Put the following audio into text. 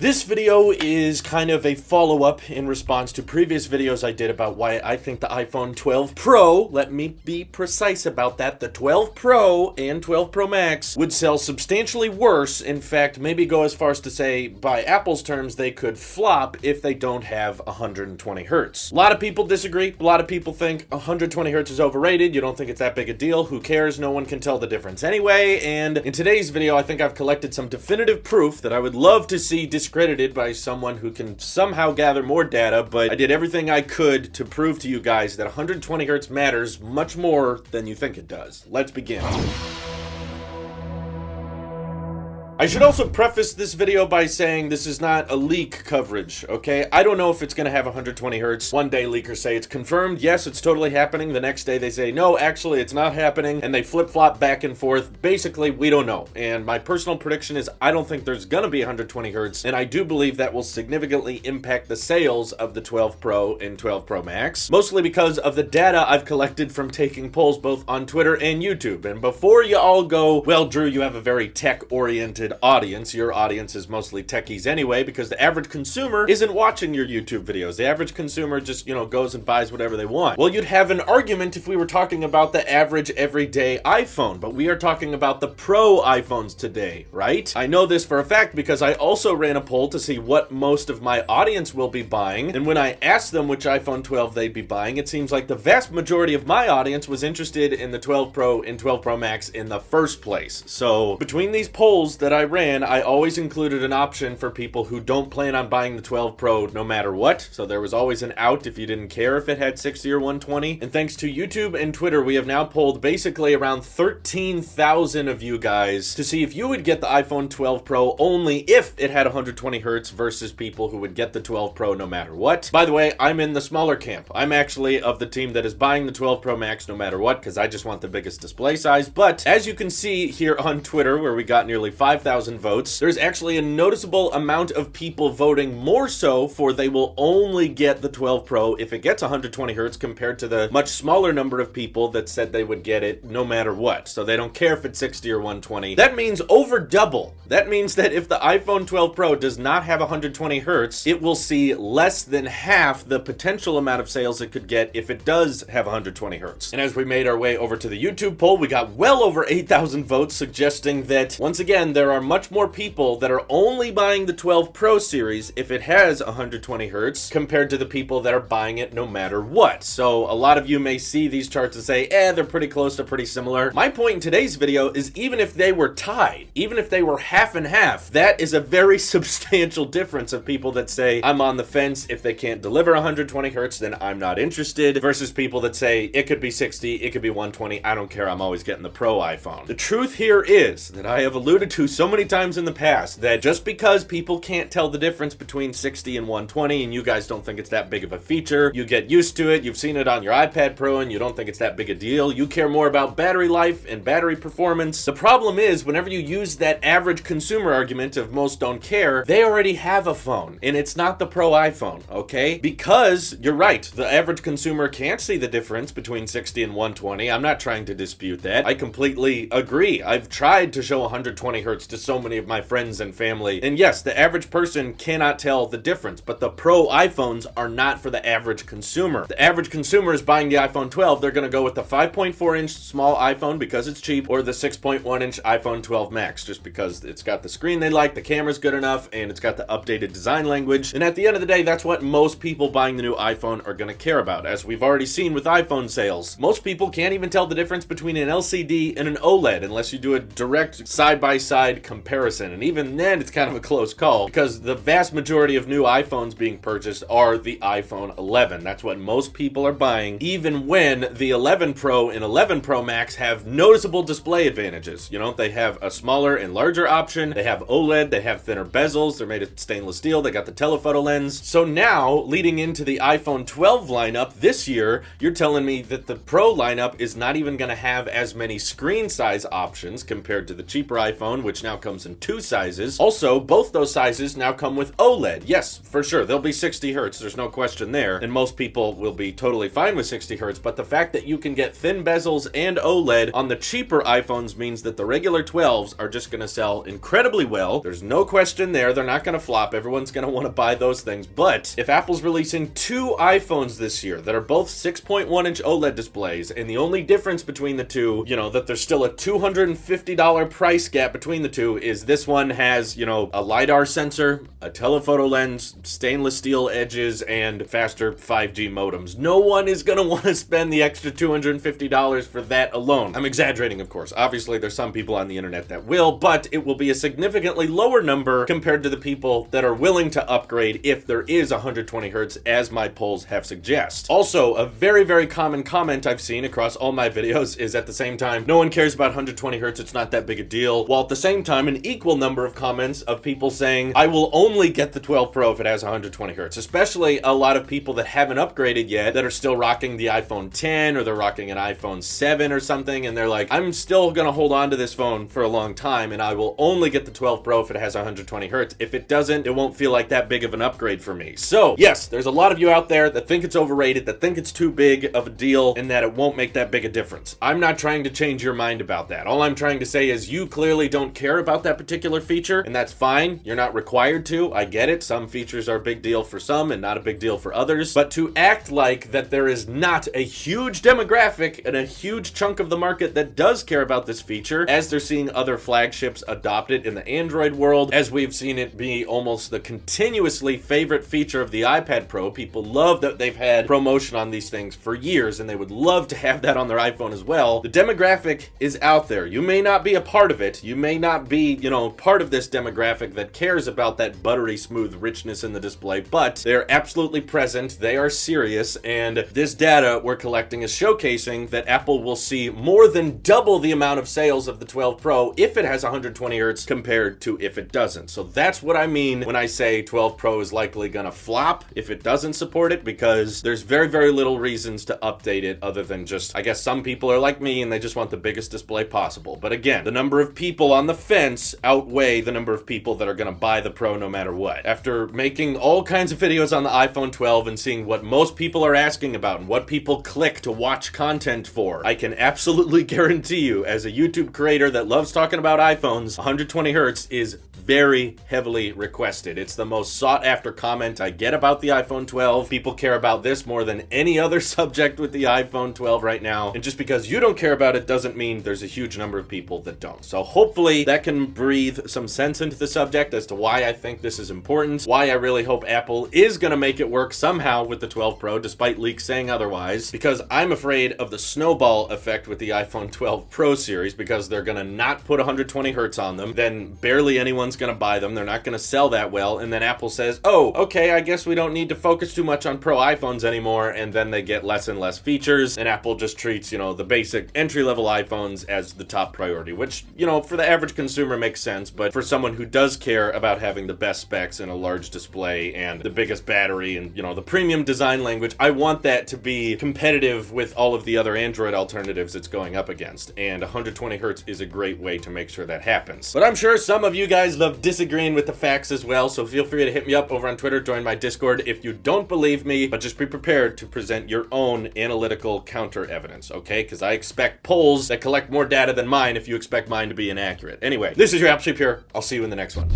This video is kind of a follow-up in response to previous videos I did about why I think the iPhone 12 Pro, let me be precise about that, the 12 Pro and 12 Pro Max would sell substantially worse. In fact, maybe go as far as to say, by Apple's terms, they could flop if they don't have 120 hertz. A lot of people disagree. A lot of people think 120 hertz is overrated. You don't think it's that big a deal. Who cares? No one can tell the difference anyway. And in today's video, I think I've collected some definitive proof that I would love to see discredited by someone who can somehow gather more data, but I did everything I could to prove to you guys that 120 hertz matters much more than you think it does. Let's begin. I should also preface this video by saying this is not a leak coverage, okay? I don't know if it's gonna have 120 hertz. One day leakers say it's confirmed, yes, it's totally happening. The next day they say, no, actually it's not happening, and they flip-flop back and forth. Basically, we don't know. And my personal prediction is I don't think there's gonna be 120 hertz, and I do believe that will significantly impact the sales of the 12 Pro and 12 Pro Max, mostly because of the data I've collected from taking polls both on Twitter and YouTube. And before you all go, well, Drew, you have a very tech-oriented audience. Your audience is mostly techies anyway, because the average consumer isn't watching your YouTube videos. The average consumer just, goes and buys whatever they want. Well, you'd have an argument if we were talking about the average everyday iPhone, but we are talking about the Pro iPhones today, right? I know this for a fact because I also ran a poll to see what most of my audience will be buying, and when I asked them which iPhone 12 they'd be buying, it seems like the vast majority of my audience was interested in the 12 Pro and 12 Pro Max in the first place. So between these polls that I ran, I always included an option for people who don't plan on buying the 12 Pro no matter what. So there was always an out if you didn't care if it had 60 or 120. And thanks to YouTube and Twitter, we have now polled basically around 13,000 of you guys to see if you would get the iPhone 12 Pro only if it had 120 hertz versus people who would get the 12 Pro no matter what. By the way, I'm in the smaller camp. I'm actually of the team that is buying the 12 Pro Max no matter what, because I just want the biggest display size. But as you can see here on Twitter, where we got nearly 5,000 votes, there's actually a noticeable amount of people voting more so for they will only get the 12 Pro if it gets 120 hertz compared to the much smaller number of people that said they would get it no matter what. So they don't care if it's 60 or 120. That means over double. That means that if the iPhone 12 Pro does not have 120 hertz, it will see less than half the potential amount of sales it could get if it does have 120 hertz. And as we made our way over to the YouTube poll, we got well over 8,000 votes suggesting that, once again, there are much more people that are only buying the 12 Pro series if it has 120 hertz compared to the people that are buying it no matter what. So a lot of you may see these charts and say, they're pretty close, they're pretty similar. My point in today's video is even if they were tied, even if they were half and half, that is a very substantial difference of people that say, I'm on the fence. If they can't deliver 120 hertz, then I'm not interested, versus people that say, it could be 60, it could be 120, I don't care, I'm always getting the Pro iPhone. The truth here is that I have alluded to so many times in the past that just because people can't tell the difference between 60 and 120 and you guys don't think it's that big of a feature, you get used to it, you've seen it on your iPad Pro and you don't think it's that big a deal, you care more about battery life and battery performance. The problem is, whenever you use that average consumer argument of most don't care, they already have a phone and it's not the Pro iPhone, okay? Because you're right, the average consumer can't see the difference between 60 and 120. I'm not trying to dispute that. I completely agree. I've tried to show 120 hertz to so many of my friends and family, and yes, the average person cannot tell the difference, but the Pro iPhones are not for the average consumer. The average consumer is buying the iPhone 12, they're gonna go with the 5.4 inch small iPhone because it's cheap, or the 6.1 inch iPhone 12 Max just because it's got the screen they like, the camera's good enough, and it's got the updated design language. And at the end of the day, that's what most people buying the new iPhone are gonna care about. As we've already seen with iPhone sales, most people can't even tell the difference between an LCD and an OLED unless you do a direct side-by-side comparison, and even then it's kind of a close call because the vast majority of new iPhones being purchased are the iPhone 11. That's what most people are buying, even when the 11 Pro and 11 Pro Max have noticeable display advantages. They have a smaller and larger option, they have OLED, they have thinner bezels, they're made of stainless steel, they got the telephoto lens. So now, leading into the iPhone 12 lineup this year, you're telling me that the Pro lineup is not even going to have as many screen size options compared to the cheaper iPhone, which now now comes in 2 sizes. Also, both those sizes now come with OLED. Yes, for sure, they'll be 60 hertz. There's no question there. And most people will be totally fine with 60 hertz, but the fact that you can get thin bezels and OLED on the cheaper iPhones means that the regular 12s are just going to sell incredibly well. There's no question there. They're not going to flop. Everyone's going to want to buy those things. But if Apple's releasing 2 iPhones this year that are both 6.1-inch OLED displays, and the only difference between the two, that there's still a $250 price gap between the two, is this one has, a LiDAR sensor, a telephoto lens, stainless steel edges, and faster 5G modems. No one is going to want to spend the extra $250 for that alone. I'm exaggerating, of course. Obviously, there's some people on the internet that will, but it will be a significantly lower number compared to the people that are willing to upgrade if there is 120 hertz, as my polls have suggest. Also, a very, very common comment I've seen across all my videos is at the same time, no one cares about 120 hertz, it's not that big a deal. While at the same time, an equal number of comments of people saying, I will only get the 12 Pro if it has 120 hertz, especially a lot of people that haven't upgraded yet that are still rocking the iPhone 10 or they're rocking an iPhone 7 or something, and they're like, I'm still gonna hold on to this phone for a long time and I will only get the 12 Pro if it has 120 hertz. If it doesn't, it won't feel like that big of an upgrade for me. So yes, there's a lot of you out there that think it's overrated, that think it's too big of a deal, and that it won't make that big a difference. I'm not trying to change your mind about that. All I'm trying to say is you clearly don't care about that particular feature, and that's fine. You're not required to. I get it. Some features are a big deal for some and not a big deal for others. But to act like that there is not a huge demographic and a huge chunk of the market that does care about this feature, as they're seeing other flagships adopt it in the Android world, as we've seen it be almost the continuously favorite feature of the iPad Pro. People love that they've had promotion on these things for years, and they would love to have that on their iPhone as well. The demographic is out there. You may not be a part of it. You may not be, part of this demographic that cares about that buttery smooth richness in the display, but they're absolutely present. They are serious, and this data we're collecting is showcasing that Apple will see more than double the amount of sales of the 12 Pro if it has 120 hertz compared to if it doesn't. So that's what I mean when I say 12 Pro is likely gonna flop if it doesn't support it, because there's very, very little reasons to update it other than just, I guess some people are like me and they just want the biggest display possible. But again, the number of people on the fence outweigh the number of people that are gonna buy the Pro no matter what. After making all kinds of videos on the iPhone 12 and seeing what most people are asking about and what people click to watch content for, I can absolutely guarantee you, as a YouTube creator that loves talking about iPhones, 120 hertz is very heavily requested. It's the most sought after comment I get about the iPhone 12. People care about this more than any other subject with the iPhone 12 right now. And just because you don't care about it doesn't mean there's a huge number of people that don't. So hopefully that can breathe some sense into the subject as to why I think this is important, why I really hope Apple is going to make it work somehow with the 12 Pro, despite leaks saying otherwise, because I'm afraid of the snowball effect with the iPhone 12 Pro series, because they're going to not put 120 hertz on them, then barely anyone's going to buy them, they're not going to sell that well, and then Apple says, oh, okay, I guess we don't need to focus too much on Pro iPhones anymore, and then they get less and less features, and Apple just treats, the basic entry-level iPhones as the top priority, which, for the average consumer makes sense, but for someone who does care about having the best specs and a large display and the biggest battery and, the premium design language, I want that to be competitive with all of the other Android alternatives it's going up against, and 120 hertz is a great way to make sure that happens. But I'm sure some of you guys love disagreeing with the facts as well, so feel free to hit me up over on Twitter, join my Discord if you don't believe me, but just be prepared to present your own analytical counter evidence, okay? Because I expect polls that collect more data than mine if you expect mine to be inaccurate. Anyway, this is your App Sheep here. I'll see you in the next one.